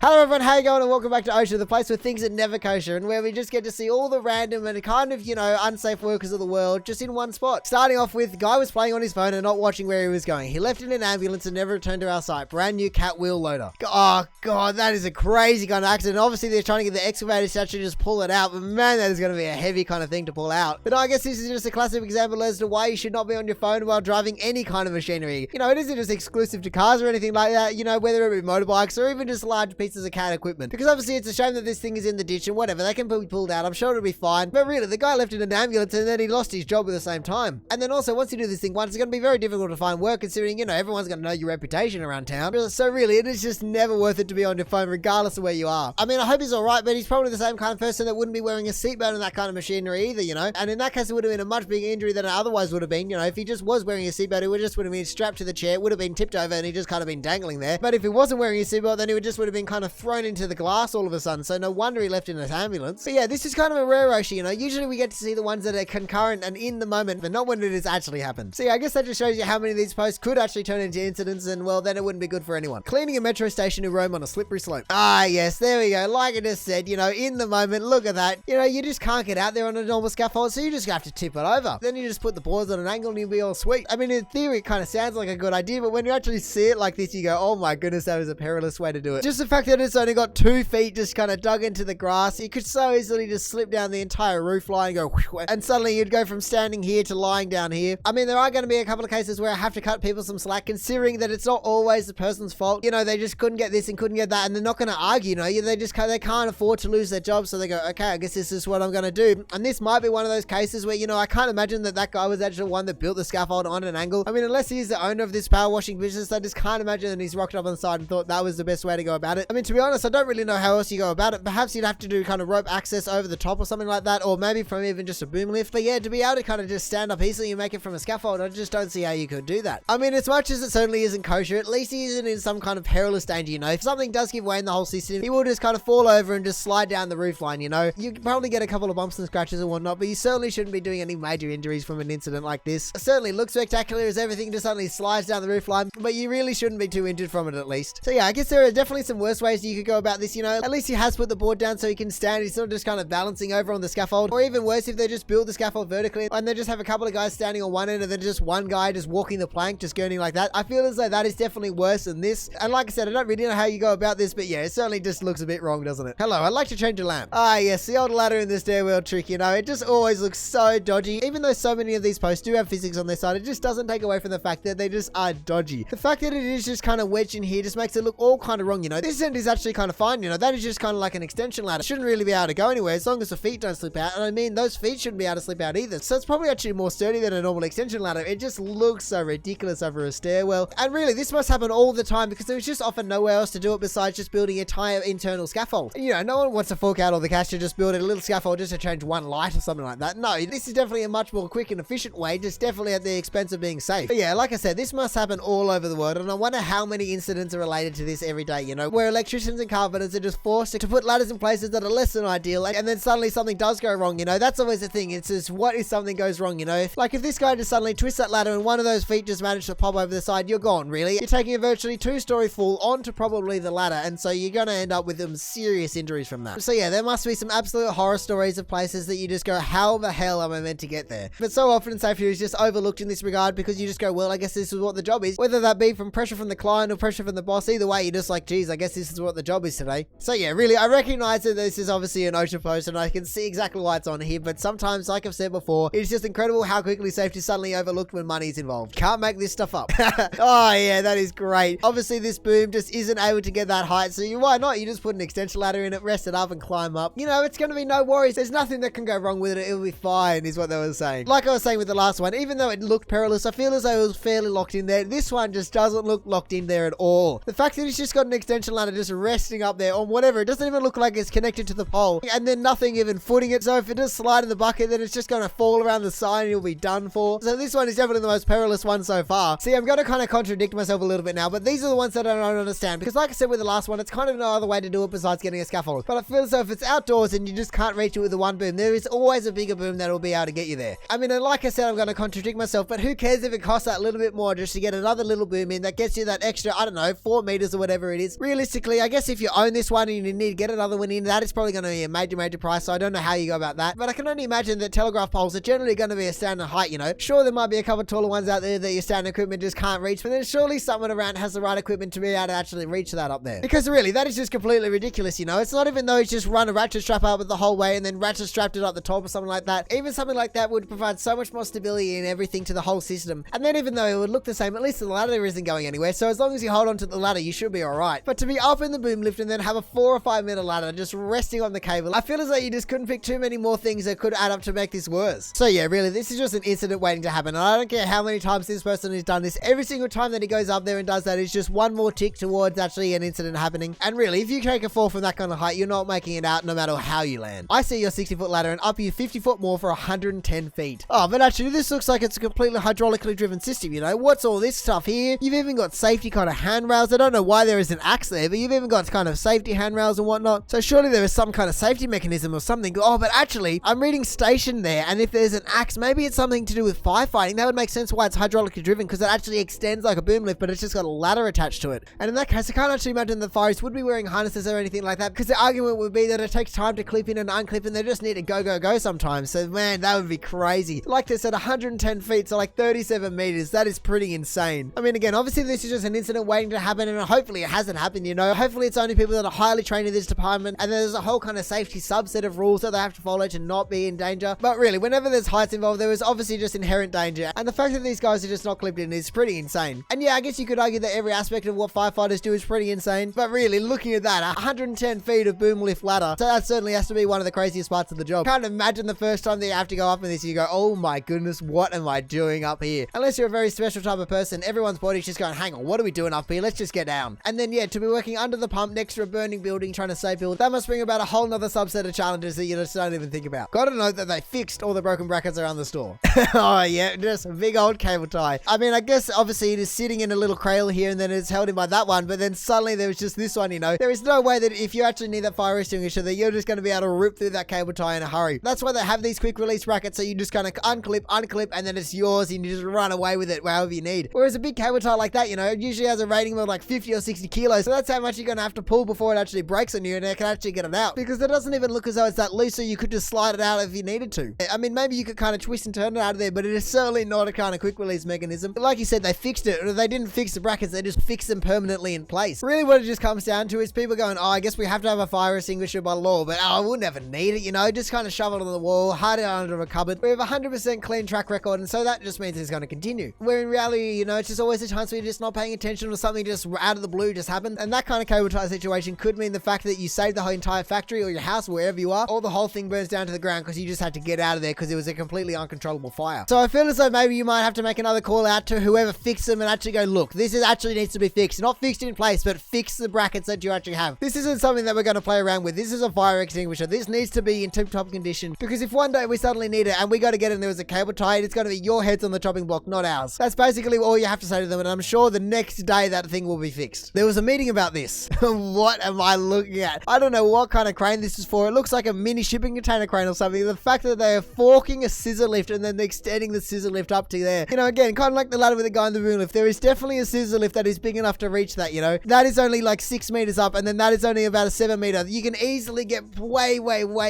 Hello everyone, how you going, and welcome back to OSHA, the place where things are never kosher and where we just get to see all the random and kind of, unsafe workers of the world just in one spot. Starting off with, guy was playing on his phone and not watching where he was going. He left in an ambulance and never returned to our site. Brand new cat wheel loader. Oh god, that is a crazy kind of accident. Obviously they're trying to get the excavators to actually just pull it out, but man, that is going to be a heavy kind of thing to pull out. But I guess this is just a classic example as to why you should not be on your phone while driving any kind of machinery. It isn't just exclusive to cars or anything like that, whether it be motorbikes or even just large pieces of cat equipment. Because obviously it's a shame that this thing is in the ditch and whatever, they can be pulled out. I'm sure it'll be fine. But really, the guy left in an ambulance and then he lost his job at the same time. And then also, once you do this thing once, it's going to be very difficult to find work considering, everyone's going to know your reputation around town. So really, it is just never worth it to be on your phone regardless of where you are. I mean, I hope he's alright, but he's probably the same kind of person that wouldn't be wearing a seatbelt in that kind of machinery either, And in that case, it would have been a much bigger injury than it otherwise would have been. If he just was wearing a seatbelt, it would have been strapped to the chair, would have been tipped over and he just kind of been dangling there. But if he wasn't wearing a seatbelt, then he would have been kind of thrown into the glass all of a sudden. So no wonder he left in an ambulance. But yeah, this is kind of a rare OSHA, Usually we get to see the ones that are concurrent and in the moment, but not when it has actually happened. So yeah, I guess that just shows you how many of these posts could actually turn into incidents, and well, then it wouldn't be good for anyone. Cleaning a metro station to roam on a slippery slope. Ah, yes, there we go. Like I just said, in the moment, look at that. You just can't get out there on a normal scaffold, so you just have to tip it over. Then you just put the boards on an angle and you'll be all sweet. I mean, in theory, it kind of sounds like a good idea, but when you actually see it like this, you go, oh my goodness, that was a perilous way to do it. Just the fact that it's only got 2 feet just kind of dug into the grass, you could so easily just slip down the entire roof line and go whoosh, and suddenly you'd go from standing here to lying down here. I mean, there are going to be a couple of cases where I have to cut people some slack, considering that it's not always the person's fault. They just couldn't get this and couldn't get that, and they're not going to argue, they can't afford to lose their job, so they go, okay, I guess this is what I'm going to do. And this might be one of those cases where, I can't imagine that guy was actually the one that built the scaffold on an angle. I mean, unless he's the owner of this power washing business, I just can't imagine that he's rocked up on the side and thought that was the best way to go about it. I mean, to be honest, I don't really know how else you go about it. Perhaps you'd have to do kind of rope access over the top or something like that, or maybe from even just a boom lift. But yeah, to be able to kind of just stand up easily and make it from a scaffold, I just don't see how you could do that. I mean, as much as it certainly isn't kosher, at least he isn't in some kind of perilous danger, If something does give way in the whole system, he will just kind of fall over and just slide down the roof line, You could probably get a couple of bumps and scratches and whatnot, but you certainly shouldn't be doing any major injuries from an incident like this. It certainly looks spectacular as everything just suddenly slides down the roof line, but you really shouldn't be too injured from it at least. So yeah, I guess there are definitely some worse ways you could go about this, At least he has put the board down so he can stand. He's not just kind of balancing over on the scaffold. Or even worse, if they just build the scaffold vertically and they just have a couple of guys standing on one end and then just one guy just walking the plank, just gurning like that. I feel as though that is definitely worse than this. And like I said, I don't really know how you go about this, but yeah, it certainly just looks a bit wrong, doesn't it? Hello, I'd like to change a lamp. Ah, yes, the old ladder in the stairwell trick, it just always looks so dodgy. Even though so many of these posts do have physics on their side, it just doesn't take away from the fact that they just are dodgy. The fact that it is just kind of wedged in here just makes it look all kind of wrong, This end is actually kind of fine, That is just kind of like an extension ladder. It shouldn't really be able to go anywhere as long as the feet don't slip out. And I mean, those feet shouldn't be able to slip out either. So it's probably actually more sturdy than a normal extension ladder. It just looks so ridiculous over a stairwell. And really, this must happen all the time because there was just often nowhere else to do it besides just building an entire internal scaffold. No one wants to fork out all the cash to just build a little scaffold just to change one light or something like that. No, this is definitely a much more quick and efficient way, just definitely at the expense of being safe. But yeah, like I said, this must happen all over the world, and I wonder how many incidents are related to this every day, where electricians and carpenters are just forced to put ladders in places that are less than ideal, and then suddenly something does go wrong, That's always the thing. It's just, what if something goes wrong, If this guy just suddenly twists that ladder and one of those feet just managed to pop over the side, you're gone, really. You're taking a virtually 2-story fall onto probably the ladder, and so you're going to end up with some serious injuries from that. So yeah, there must be some absolute horror stories of places that you just go, how the hell am I meant to get there? But so often safety is just overlooked in this regard because you just go, well, I guess this is what the job is. Whether that be from pressure from the client or pressure from the boss, either way, you're just like, geez, I guess this is what the job is today. So yeah, really, I recognize that this is obviously an OSHA post and I can see exactly why it's on here, but sometimes, like I've said before, it's just incredible how quickly safety is suddenly overlooked when money is involved. Can't make this stuff up. Oh yeah, that is great. Obviously, this boom just isn't able to get that height, so why not? You just put an extension ladder in it, rest it up, and climb up. It's going to be no worries. There's nothing that can go wrong with it. It'll be fine, is what they were saying. Like I was saying with the last one, even though it looked perilous, I feel as though it was fairly locked in there. This one just doesn't look locked in there at all. The fact that it's just got an extension ladder just resting up there on whatever, it doesn't even look like it's connected to the pole, and then nothing even footing it. So if it does slide in the bucket, then it's just going to fall around the side and you'll be done for. So this one is definitely the most perilous one so far. See, I'm going to kind of contradict myself a little bit now, but these are the ones that I don't understand, because like I said with the last one, it's kind of no other way to do it besides getting a scaffold. But I feel as though if it's outdoors and you just can't reach it with the one boom, there is always a bigger boom that will be able to get you there. I mean, and like I said, I'm going to contradict myself, but who cares if it costs that little bit more just to get another little boom in that gets you that extra, I don't know, 4 meters or whatever it is. Realistically, really, I guess if you own this one and you need to get another one in, that is probably going to be a major price, so I don't know how you go about that. But I can only imagine that telegraph poles are generally going to be a standard height, you know. Sure, there might be a couple taller ones out there that your standard equipment just can't reach, but then surely someone around has the right equipment to be able to actually reach that up there. Because really, that is just completely ridiculous, you know. It's not even though it's just run a ratchet strap up the whole way and then ratchet strapped it up the top or something like that. Even something like that would provide so much more stability and everything to the whole system. And then even though it would look the same, at least the ladder isn't going anywhere, so as long as you hold on to the ladder, you should be alright. But to be up in the boom lift and then have a 4 or 5 meter ladder just resting on the cable, I feel as though you just couldn't pick too many more things that could add up to make this worse. So yeah, really, this is just an incident waiting to happen. And I don't care how many times this person has done this, every single time that he goes up there and does that is just one more tick towards actually an incident happening. And really, if you take a fall from that kind of height, you're not making it out no matter how you land. I see your 60-foot ladder and up you 50 foot more for 110 feet. Oh, but actually, this looks like it's a completely hydraulically driven system, you know? What's all this stuff here? You've even got safety kind of handrails. I don't know why there is an axe there, but you've even got kind of safety handrails and whatnot. So surely there is some kind of safety mechanism or something. Oh, but actually, I'm reading station there, and if there's an axe, maybe it's something to do with firefighting. That would make sense why it's hydraulically driven, because it actually extends like a boom lift, but it's just got a ladder attached to it. And in that case, I can't actually imagine the fireys would be wearing harnesses or anything like that, because the argument would be that it takes time to clip in and unclip, and they just need to go sometimes. So man, that would be crazy. Like they said, 110 feet, so like 37 meters. That is pretty insane. I mean, again, obviously this is just an incident waiting to happen, and hopefully it hasn't happened, you know. Hopefully it's only people that are highly trained in this department, and there's a whole kind of safety subset of rules that they have to follow to not be in danger. But really, whenever there's heights involved, there is obviously just inherent danger, and the fact that these guys are just not clipped in is pretty insane. And yeah, I guess you could argue that every aspect of what firefighters do is pretty insane, but really, looking at that, 110 feet of boom lift ladder, so that certainly has to be one of the craziest parts of the job. Can't imagine the first time that you have to go up in this, you go, oh my goodness, what am I doing up here? Unless you're a very special type of person, everyone's body's just going, hang on, what are we doing up here? Let's just get down. And then yeah, to be working under the pump next to a burning building trying to save people, that must bring about a whole nother subset of challenges that you just don't even think about. Gotta note that they fixed all the broken brackets around the store. Oh yeah, just a big old cable tie. I mean, I guess obviously it is sitting in a little cradle here and then it's held in by that one, but then suddenly there was just this one, you know. There is no way that if you actually need that fire extinguisher that you're just going to be able to rip through that cable tie in a hurry. That's why they have these quick release brackets, so you just kind of unclip, and then it's yours and you just run away with it wherever you need. Whereas a big cable tie like that, you know, it usually has a rating of like 50 or 60 kilos, so that's how much you're going to have to pull before it actually breaks on you and it can actually get it out. Because it doesn't even look as though it's that loose, so you could just slide it out if you needed to. I mean, maybe you could kind of twist and turn it out of there, but it is certainly not a kind of quick release mechanism. But like you said, they fixed it, or they didn't fix the brackets, they just fixed them permanently in place. Really what it just comes down to is people going, oh, I guess we have to have a fire extinguisher by law, but oh, we'll never need it, you know, just kind of shove it on the wall, hide it under a cupboard. We have a 100% clean track record, and so that just means it's going to continue. Where in reality, you know, it's just always a chance where you're just not paying attention or something just out of the blue just happened. And that kind of cable tie situation could mean the fact that you saved the whole entire factory or your house, wherever you are, or the whole thing burns down to the ground because you just had to get out of there because it was a completely uncontrollable fire. So I feel as though maybe you might have to make another call out to whoever fixed them and actually go, look, this is actually needs to be fixed. Not fixed in place, but fix the brackets that you actually have. This isn't something that we're going to play around with. This is a fire extinguisher. This needs to be in tip-top condition, because if one day we suddenly need it and we got to get it and there was a cable tie, it's going to be your heads on the chopping block, not ours. That's basically all you have to say to them, and I'm sure the next day that thing will be fixed. There was a meeting about this. What am I looking at? I don't know what kind of crane this is for. It looks like a mini shipping container crane or something. The fact that they are forking a scissor lift and then extending the scissor lift up to there. You know, again, kind of like the ladder with the guy in the boom lift. There is definitely a scissor lift that is big enough to reach that, you know. That is only like 6 meters up, and then that is only about a 7 meter. You can easily get way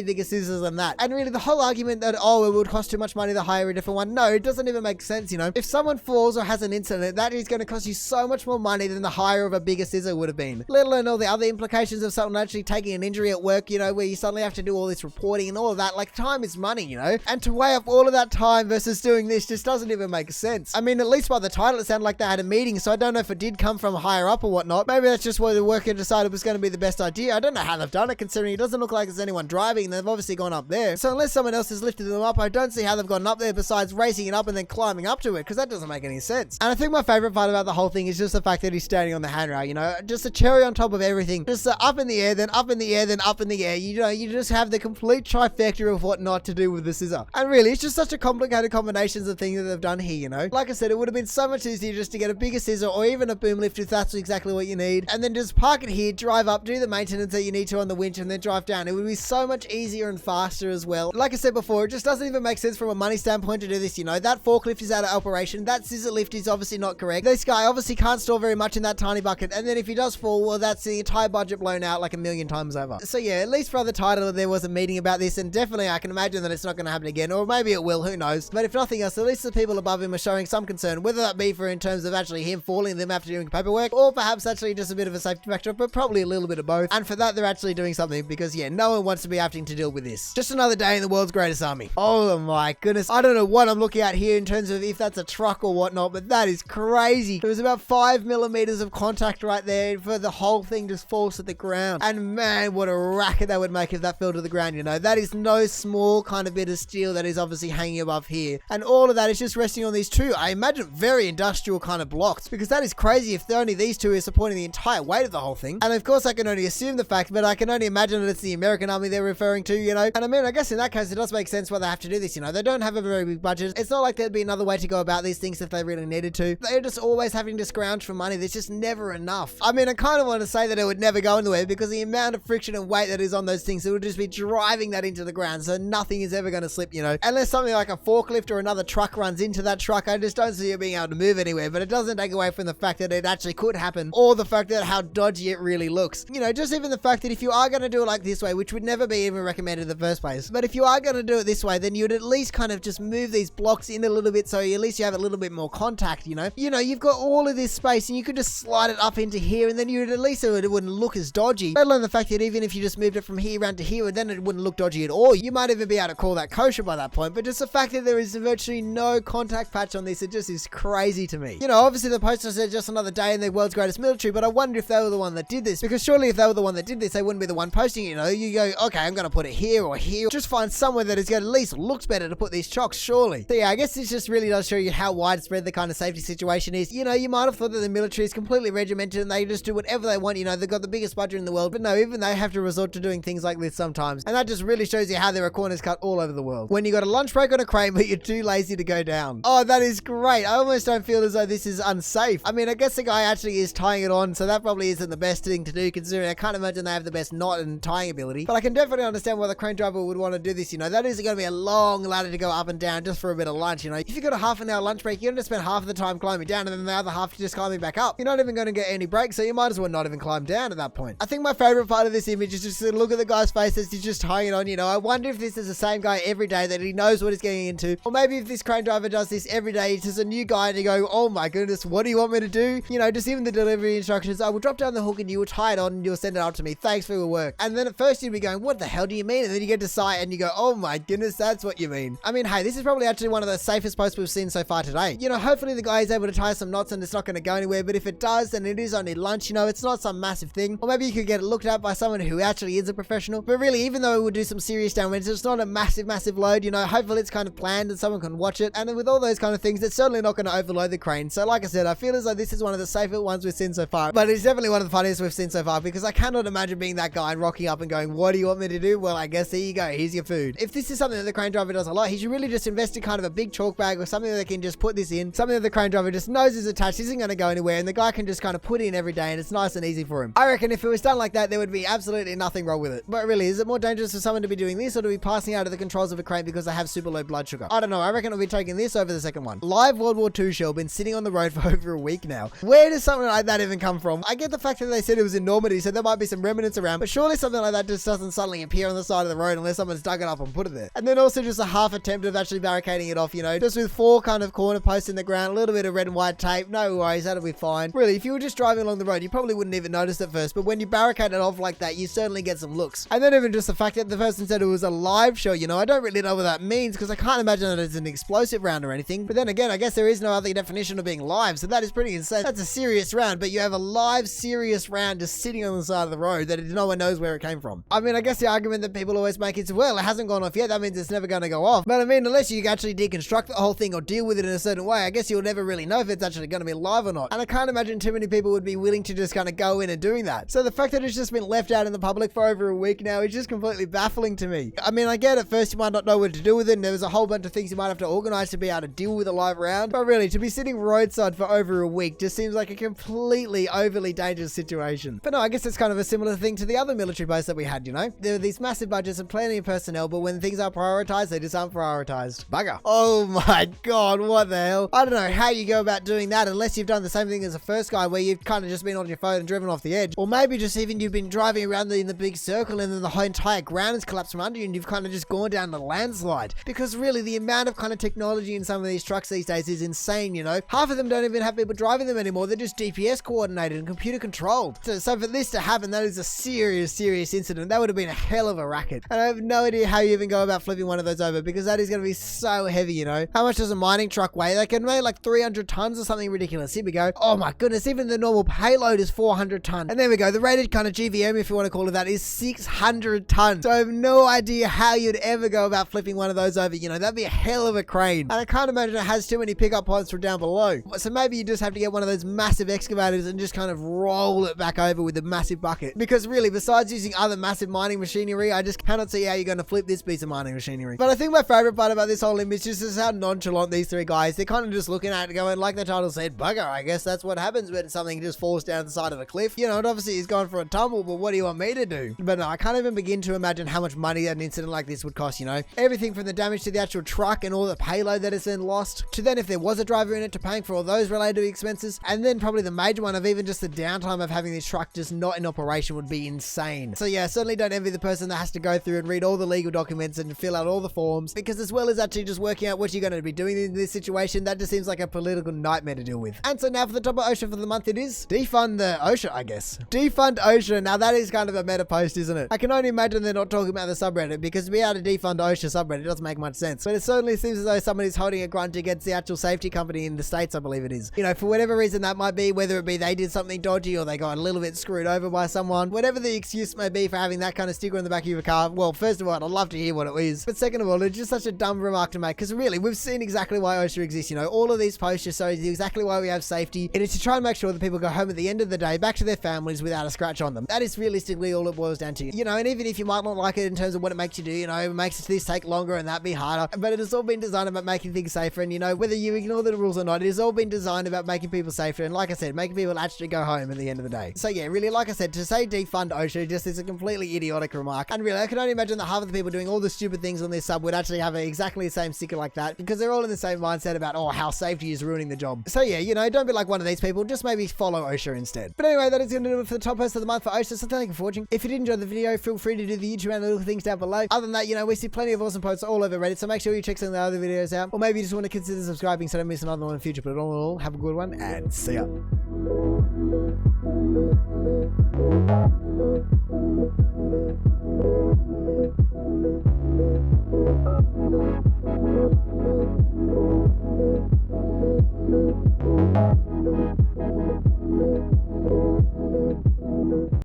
bigger scissors than that. And really the whole argument that, oh, it would cost too much money to hire a different one. No, it doesn't even make sense, you know. If someone falls or has an incident, that is going to cost you so much more money than the hire of a bigger scissor would have been. Let alone all the other implications of someone actually taking an injury at work, you know, where you suddenly have to do all this reporting and all of that. Like, time is money, you know. And to weigh up all of that time versus doing this just doesn't even make sense. I mean, at least by the title, it sounded like they had a meeting, so I don't know if it did come from higher up or whatnot. Maybe that's just what the worker decided was going to be the best idea. I don't know how they've done it, considering it doesn't look like there's anyone driving, and they've obviously gone up there. So unless someone else has lifted them up, I don't see how they've gotten up there besides racing it up and then climbing up to it, because that doesn't make any sense. And I think my favorite part about the whole thing is just the fact that he's standing on the handrail, you know, just a cherry on top of everything. Just up in the air, then up in the air, then up in the air. You know, you just have the complete trifecta of what not to do with the scissor. And really, it's just such a complicated combinations of things that they've done here, you know. Like I said, it would have been so much easier just to get a bigger scissor or even a boom lift if that's exactly what you need, and then just park it here, drive up, do the maintenance that you need to on the winch, and then drive down. It would be so much easier and faster as well. Like I said before, it just doesn't even make sense from a money standpoint to do this, you know. That forklift is out of operation. That scissor lift is obviously not correct. This guy obviously can't store very much in that tiny bucket, and then if he does fall, well, that's the entire budget blown out like a million times over. So yeah, at least for the title, there was a meeting about this, and definitely I can imagine that it's not going to happen again, or maybe it will, who knows. But if nothing else, at least the people above him are showing some concern, whether that be for in terms of actually him falling them after doing paperwork, or perhaps actually just a bit of a safety factor, but probably a little bit of both. And for that, they're actually doing something, because yeah, no one wants to be having to deal with this. Just another day in the world's greatest army. Oh my goodness. I don't know what I'm looking at here in terms of if that's a truck or whatnot, but that is crazy. There was about 5 millimeters of contact right there for the whole thing just falls to the ground. And man, what a racket that would make if that fell to the ground, you know. That is no small kind of bit of steel that is obviously hanging above here. And all of that is just resting on these two, I imagine, very industrial kind of blocks, because that is crazy if only these two are supporting the entire weight of the whole thing. And of course, I can only assume the fact, but I can only imagine that it's the American army they're referring to, you know. And I mean, I guess in that case, it does make sense why they have to do this, you know. They don't have a very big budget. It's not like there'd be another way to go about these things if they really needed to. They're just always having to scrounge for money. There's just never enough. I mean, I kind of want to say that it would never go anywhere, because the amount of friction and weight that is on those things, it would just be driving that into the ground, so nothing is ever going to slip, you know. Unless something like a forklift or another truck runs into that truck, I just don't see it being able to move anywhere. But it doesn't take away from the fact that it actually could happen, or the fact that how dodgy it really looks. You know, just even the fact that if you are going to do it like this way, which would never be even recommended in the first place, but if you are going to do it this way, then you'd at least kind of just move these blocks in a little bit, so at least you have a little bit more contact, you know. You know, you've got all of this space, and you could just slide it up into here, and then you'd at least, it wouldn't look as dodgy. Let alone the fact that even if you just moved it from here around to here, then it wouldn't look dodgy at all. You might even be able to call that kosher by that point, but just the fact that there is virtually no contact patch on this, it just is crazy to me. You know, obviously the poster said just another day in the world's greatest military, but I wonder if they were the one that did this, because surely if they were the one that did this, they wouldn't be the one posting it, you know. You go, okay, I'm going to put it here or here. Just find somewhere that is going to at least looks better to put these chocks, surely. So yeah, I guess this just really does show you how widespread the kind of safety situation is. You know, you might have thought that the military is completely regimented and they just do whatever they want, you know, they've got the biggest budget in the world, but no, even they have to resort to doing things like this sometimes. And that just really shows you how there are corners cut all over the world. When you got a lunch break on a crane, but you're too lazy to go down. Oh, that is great. I almost don't feel as though this is unsafe. I mean, I guess the guy actually is tying it on, so that probably isn't the best thing to do, considering I can't imagine they have the best knot and tying ability. But I can definitely understand why the crane driver would want to do this, you know. That is going to be a long ladder to go up and down just for a bit of lunch, you know. If you've got a half an hour lunch break, you're going to spend half of the time climbing down and then the other half just climbing back up. You're not even going to get any breaks, so you might as well not even climb down at that point. I think my favorite part of this image is just to look at the guy's face as he's just tying it on, you know. I wonder if this is the same guy every day, that he knows what he's getting into. Or maybe if this crane driver does this every day, it's just a new guy and you go, oh my goodness, what do you want me to do? You know, just even the delivery instructions, I will drop down the hook and you will tie it on and you'll send it up to me. Thanks for your work. And then at first you'd be going, what the hell do you mean? And then you get to site and you go, oh my goodness, that's what you mean. I mean, hey, this is probably actually one of the safest posts we've seen so far today. You know, hopefully the guy is able to tie some knots and it's not going to go anywhere, but if it does, then it is only lunch, you know, it's not some massive thing. Or maybe you could get it looked at by someone who actually is a professional. But really, even though it would do some serious damage, it's not a massive load, you know. Hopefully it's kind of planned and someone can watch it. And then with all those kind of things, it's certainly not going to overload the crane. So like I said, I feel as though this is one of the safer ones we've seen so far, but it's definitely one of the funniest we've seen so far, because I cannot imagine being that guy and rocking up and going, what do you want me to do? Well, I guess there you go, here's your food. If this is something that the crane driver does a lot, he should really just invest in kind of a big chalk bag or something that they can just put this in, something that the crane driver just knows is attached, isn't going to go anywhere, and the guy can just kind of put in every day and it's nice and easy for him. I reckon if it was done like that, there would be absolutely nothing wrong with it. But really, is it more dangerous for someone to be doing this or to be passing out of the controls of a crane because they have super low blood sugar? I don't know, I reckon I'll be taking this over the second one. Live World War II shell been sitting on the road for over a week now. Where does something like that even come from? I get the fact that they said it was in Normandy, so there might be some remnants around, but surely something like that just doesn't suddenly appear on the side of the road unless someone's dug it up and put it there. And then also just a half attempt of actually barricading it off, you know, just with 4 kind of corner posts in the ground, a little bit of red and white tape, no worries, that'll be fine. Really, if you were just driving along the road, you probably wouldn't even notice at first, but when you barricade it off like that, you certainly get some looks. And then even just the fact that the person said it was a live show, you know, I don't really know what that means, because I can't imagine that it's an explosive round or anything. But then again, I guess there is no other definition of being live, so that is pretty insane. That's a serious round, but you have a live, serious round just sitting on the side of the road that no one knows where it came from. I mean, I guess the argument that people always make is, well, it hasn't gone off yet, that means it's never going to go off. But I mean, unless you actually deconstruct the whole thing or deal with it in a certain way, I guess you'll never really know if it's actually going to be live or not. And I can't imagine too many people would be willing to just kind of go in and doing that. So the fact that it's just been left out in the public for over a week now is just completely baffling to me. I mean, I get at first you might not know what to do with it, and there's a whole bunch of things you might have to organize to be able to deal with a live round, but really, to be sitting roadside for over a week just seems like a completely overly dangerous situation. But no, I guess it's kind of a similar thing to the other military posts that we had, you know? There are these massive budgets and plenty of personnel, but when things are prioritized, they just aren't prioritized. Bugger. Oh my god, what the hell? I don't know how you go about doing that unless you've done the same thing as the first guy, where you've kind of just been on your phone exploded and driven off the edge. Or maybe just even you've been driving around in the big circle and then the whole entire ground has collapsed from under you and you've kind of just gone down the landslide. Because really, the amount of kind of technology in some of these trucks these days is insane, you know. Half of them don't even have people driving them anymore. They're just GPS coordinated and computer controlled. So for this to happen, that is a serious incident. That would have been a hell of a racket. And I have no idea how you even go about flipping one of those over, because that is going to be so heavy, you know. How much does a mining truck weigh? They can weigh like 300 tons or something ridiculous. Here we go. Oh my goodness, even the normal payload is 400 tons. And there we go. The rated kind of GVM, if you want to call it that, is 600 tons. So I have no idea how you'd ever go about flipping one of those over. You know, that'd be a hell of a crane. And I can't imagine it has too many pickup points from down below. So maybe you just have to get one of those massive excavators and just kind of roll it back over with a massive bucket. Because really, besides using other massive mining machinery, I just cannot see how you're going to flip this piece of mining machinery. But I think my favorite part about this whole image is just how nonchalant these three guys, they're kind of just looking at it going, like the title said, bugger, I guess that's what happens when something just falls down the side of a cliff. You know, and obviously he's gone for a tumble, but what do you want me to do? But no, I can't even begin to imagine how much money an incident like this would cost, you know. Everything from the damage to the actual truck and all the payload that is then lost, to then if there was a driver in it, to paying for all those related expenses, and then probably the major one of even just the downtime of having this truck just not in operation would be insane. So yeah, certainly don't envy the person that has to go through and read all the legal documents and fill out all the forms, because as well as actually just working out what you're going to be doing in this situation, that just seems like a political nightmare to deal with. And so now for the top of OSHA for the month, it is defund the OSHA, I guess. Defund OSHA. Now that is kind of a meta post, isn't it? I can only imagine they're not talking about the subreddit, because to be able to defund OSHA subreddit doesn't make much sense. But it certainly seems as though somebody's holding a grudge against the actual safety company in the States, I believe it is. You know, for whatever reason that might be, whether it be they did something dodgy or they got a little bit screwed over by someone, whatever the excuse may be for having that kind of sticker on the back of your car. Well, first of all, I'd love to hear what it is. But second of all, it's just such a dumb remark to make, because really, we've seen exactly why OSHA exists. You know, all of these posts just show exactly why we have safety. It is to try and make sure that people go home at the end of the day, back to their families without a scratch on them. That is realistically all it boils down to. You know, and even if you might not like it in terms of what it makes you do, you know, it makes this take longer and that be harder. But it has all been designed about making things safer. And, you know, whether you ignore the rules or not, it has all been designed about making people safer. And like I said, making people actually go home at the end of the day. So yeah, really, like I said, to say defund OSHA just is a completely idiotic remark. And really, I can only imagine that half of the people doing all the stupid things on this sub would actually have exactly the same sticker like that, because they're all in the same mindset about, oh, how safety is ruining the job. So yeah, you know, don't be like one of these people, just maybe follow OSHA instead. But anyway, that is going to do it for the top post of the month for OSHA. So thank you for watching. If you did enjoy the video, feel free to do the YouTube and the little things down below. Other than that, you know, we see plenty of awesome posts all over Reddit, so make sure you check some of the other videos out. Or maybe you just want to consider subscribing so don't miss another one in the future. But all in all, have a good one and see ya.